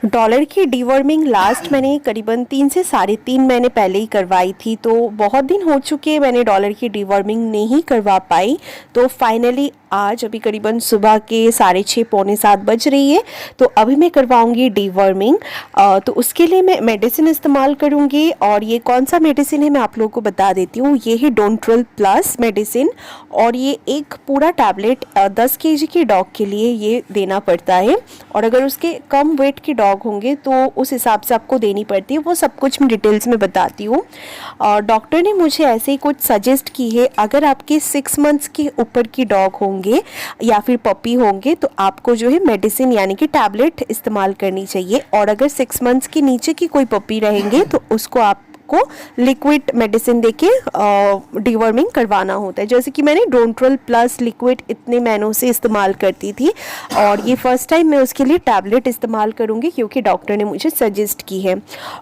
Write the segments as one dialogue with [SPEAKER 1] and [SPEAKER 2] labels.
[SPEAKER 1] Dollar की deworming last मैंने करीबन 3 से साढ़े 3 महीने पहले ही करवाई थी। तो बहुत दिन हो चुके मैंने डॉलर की डीवर्मिंग नहीं करवा पाई। तो फाइनली आज अभी करीबन सुबह के 6:30 पौने 7 बज रही है, तो अभी मैं करवाऊंगी डीवर्मिंग। तो उसके लिए मैं मेडिसिन इस्तेमाल करूंगी, और ये कौन सा मेडिसिन है मैं आप लोगों को बता देती हूँ। ये है डोंट्रल प्लस मेडिसिन, और ये एक पूरा टैबलेट 10 केजी के डॉग के लिए ये देना पड़ता है। और अगर उसके कम वेट के डॉग होंगे तो उस हिसाब से आपको देनी पड़ती है। वो सब कुछ मैं डिटेल्स में बताती हूँ। डॉक्टर ने मुझे ऐसे ही कुछ सजेस्ट की है, अगर आपके 6 मंथ्स के ऊपर की डॉग होंगे या फिर पपी होंगे तो आपको जो है मेडिसिन यानी कि टैबलेट इस्तेमाल करनी चाहिए। और अगर 6 मंथ्स के नीचे की कोई पपी रहेंगे तो उसको को लिक्विड मेडिसिन देके डीवर्मिंग करवाना होता है। जैसे कि मैंने डोंट्रल प्लस लिक्विड इतने महीनों से इस्तेमाल करती थी, और ये फर्स्ट टाइम मैं उसके लिए टैबलेट इस्तेमाल करूँगी क्योंकि डॉक्टर ने मुझे सजेस्ट की है।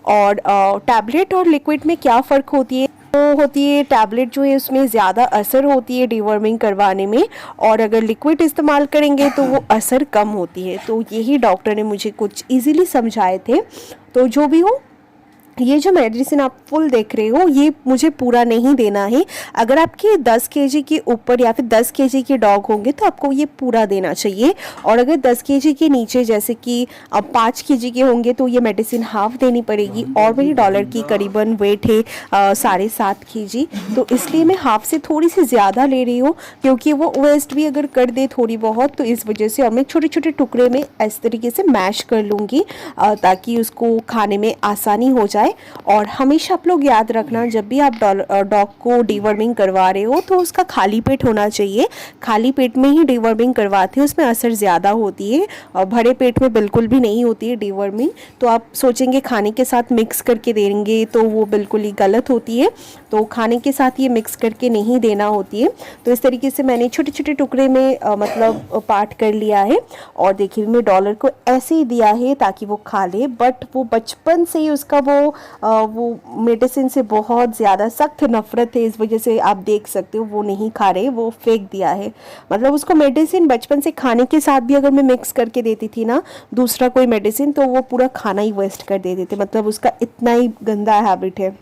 [SPEAKER 1] और टैबलेट और लिक्विड में क्या फ़र्क होती है? होती है टैबलेट जो है उसमें ज़्यादा असर होती है डीवर्मिंग करवाने में, और अगर लिक्विड इस्तेमाल करेंगे तो वो असर कम होती है। तो यही डॉक्टर ने मुझे कुछ इजीली समझाए थे। तो जो भी हो, ये जो मेडिसिन आप फुल देख रहे हो ये मुझे पूरा नहीं देना है। अगर आपके 10 केजी के ऊपर या फिर 10 केजी के डॉग होंगे तो आपको ये पूरा देना चाहिए। और अगर 10 केजी के नीचे जैसे कि 5 केजी के होंगे तो ये मेडिसिन हाफ देनी पड़ेगी। और मेरी डॉलर की करीबन वेट है 7.5 केजी, तो इसलिए मैं हाफ से थोड़ी सी ज़्यादा ले रही हूँ, क्योंकि वो वेस्ट भी अगर कर दे थोड़ी बहुत तो इस वजह से। और मैं छोटे छोटे टुकड़े में इस तरीके से मैश कर लूँगी ताकि उसको खाने में आसानी हो जाए। और हमेशा आप लोग याद रखना, जब भी आप डॉग को डीवर्मिंग करवा रहे हो तो उसका खाली पेट होना चाहिए। खाली पेट में ही डीवर्मिंग करवाते हैं, उसमें असर ज़्यादा होती है, और भरे पेट में बिल्कुल भी नहीं होती है डीवर्मिंग। तो आप सोचेंगे खाने के साथ मिक्स करके देंगे तो वो बिल्कुल ही गलत होती है। तो खाने के साथ ये मिक्स करके नहीं देना होती है। तो इस तरीके से मैंने छोटे छोटे टुकड़े में मतलब पार्ट कर लिया है। और देखिए मैं डॉलर को ऐसे ही दिया है ताकि वो खा ले, बट वो बचपन से ही उसका वो मेडिसिन से बहुत ज़्यादा सख्त नफ़रत है। इस वजह से आप देख सकते हो वो नहीं खा रहे, वो फेंक दिया है। मतलब उसको मेडिसिन बचपन से खाने के साथ भी अगर मैं मिक्स करके देती थी ना दूसरा कोई मेडिसिन, तो वो पूरा खाना ही वेस्ट कर देते थे। मतलब उसका इतना ही गंदा हैबिट है।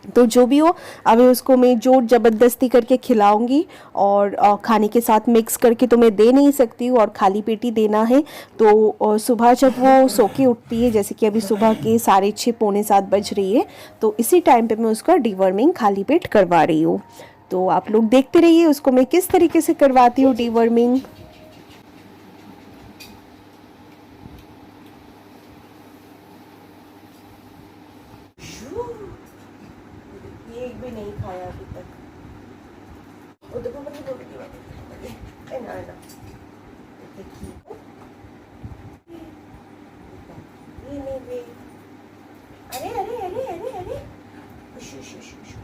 [SPEAKER 1] तो जो भी हो, अभी उसको मैं जोर ज़बरदस्ती करके खिलाऊंगी, और खाने के साथ मिक्स करके तो मैं दे नहीं सकती हूँ, और खाली पेट ही देना है। तो सुबह जब वो सो के उठती है, जैसे कि अभी सुबह के 6:30 पौने 7 बज रही है, तो इसी टाइम पे मैं उसका डीवर्मिंग खाली पेट करवा रही हूँ। तो आप लोग देखते रहिए उसको मैं किस तरीके से करवाती हूँ डीवर्मिंग। एक भी नहीं खाया अभी तक। वो देखो मतलब ए ना ना देखिए ये नहीं वे। अरे अरे अरे अरे अरे शु शु शु शु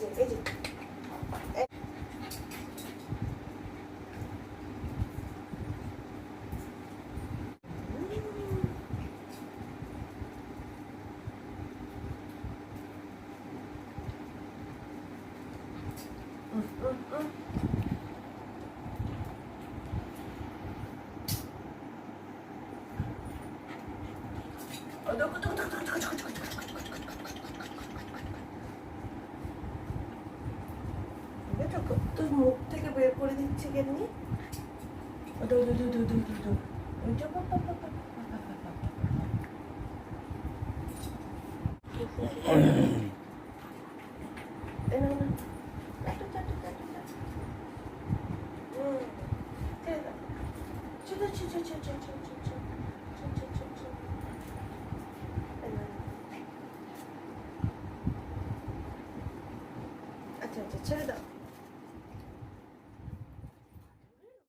[SPEAKER 1] ए जी তো মুখ থেকে বের করে দিচ্ছে কেমনি? দু দু দু দু দু দু দু ওইটা পাপা পাপা এ না না কাটো কাটো কাটো কাটো চলো চলো চলো চলো চলো চলো চলো চলো अच्छा अच्छा ছেড়ে দাও।